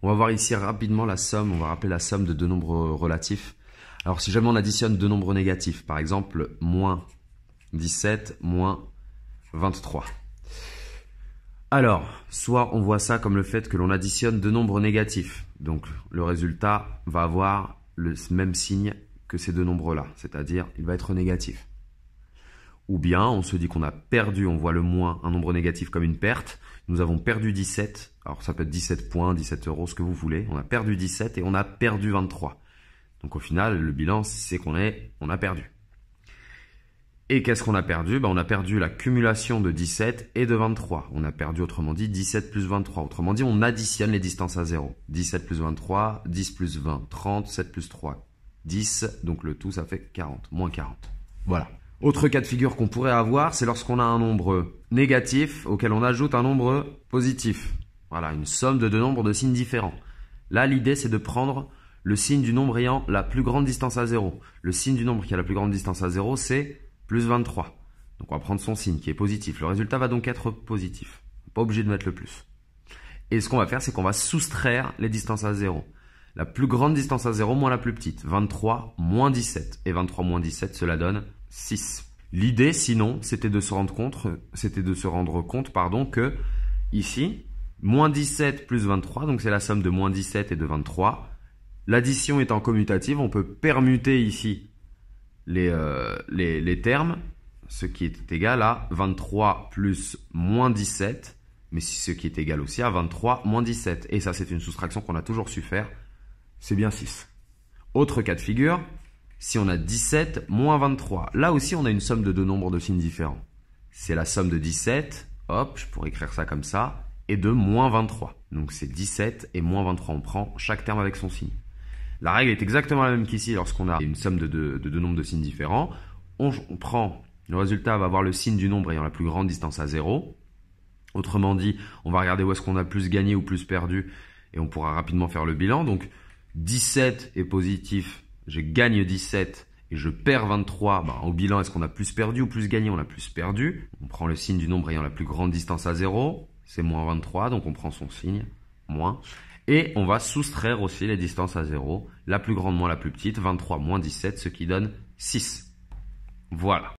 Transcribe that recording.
On va voir ici rapidement la somme, on va rappeler la somme de deux nombres relatifs. Alors si jamais on additionne deux nombres négatifs, par exemple moins 17 moins 23. Alors, soit on voit ça comme le fait que l'on additionne deux nombres négatifs. Donc le résultat va avoir le même signe que ces deux nombres-là, c'est-à-dire il va être négatif. Ou bien on se dit qu'on a perdu, on voit le moins, un nombre négatif comme une perte. Nous avons perdu 17, alors ça peut être 17 points, 17 euros, ce que vous voulez. On a perdu 17 et on a perdu 23. Donc au final, le bilan, c'est qu'on a perdu. Et qu'est-ce qu'on a perdu? On a perdu la cumulation de 17 et de 23. On a perdu, autrement dit, 17 plus 23. Autrement dit, on additionne les distances à 0. 17 plus 23, 10 plus 20, 30, 7 plus 3, 10. Donc le tout, ça fait 40, moins 40. Voilà. Autre cas de figure qu'on pourrait avoir, c'est lorsqu'on a un nombre négatif auquel on ajoute un nombre positif. Voilà, une somme de deux nombres de signes différents. Là, l'idée, c'est de prendre le signe du nombre ayant la plus grande distance à 0. Le signe du nombre qui a la plus grande distance à 0, c'est plus 23. Donc, on va prendre son signe qui est positif. Le résultat va donc être positif. Pas obligé de mettre le plus. Et ce qu'on va faire, c'est qu'on va soustraire les distances à 0. La plus grande distance à 0 moins la plus petite. 23 moins 17. Et 23 moins 17, cela donne 6. L'idée, sinon, c'était de se rendre compte, que ici, moins 17 plus 23, donc c'est la somme de moins 17 et de 23. L'addition étant commutative, on peut permuter ici les termes, ce qui est égal à 23 plus moins 17, mais ce qui est égal aussi à 23 moins 17. Et ça, c'est une soustraction qu'on a toujours su faire, c'est bien 6. Autre cas de figure, si on a 17 moins 23, là aussi on a une somme de deux nombres de signes différents. C'est la somme de 17, hop, je pourrais écrire ça comme ça, et de moins 23. Donc c'est 17 et moins 23, on prend chaque terme avec son signe. La règle est exactement la même qu'ici lorsqu'on a une somme de deux nombres de signes différents. On prend, le résultat va avoir le signe du nombre ayant la plus grande distance à 0. Autrement dit, on va regarder où est-ce qu'on a plus gagné ou plus perdu et on pourra rapidement faire le bilan. Donc 17 est positif, je gagne 17 et je perds 23. Au bilan, est-ce qu'on a plus perdu ou plus gagné? On a plus perdu. On prend le signe du nombre ayant la plus grande distance à 0. C'est moins 23, donc on prend son signe, moins. Et on va soustraire aussi les distances à 0. La plus grande moins la plus petite, 23 moins 17, ce qui donne 6. Voilà.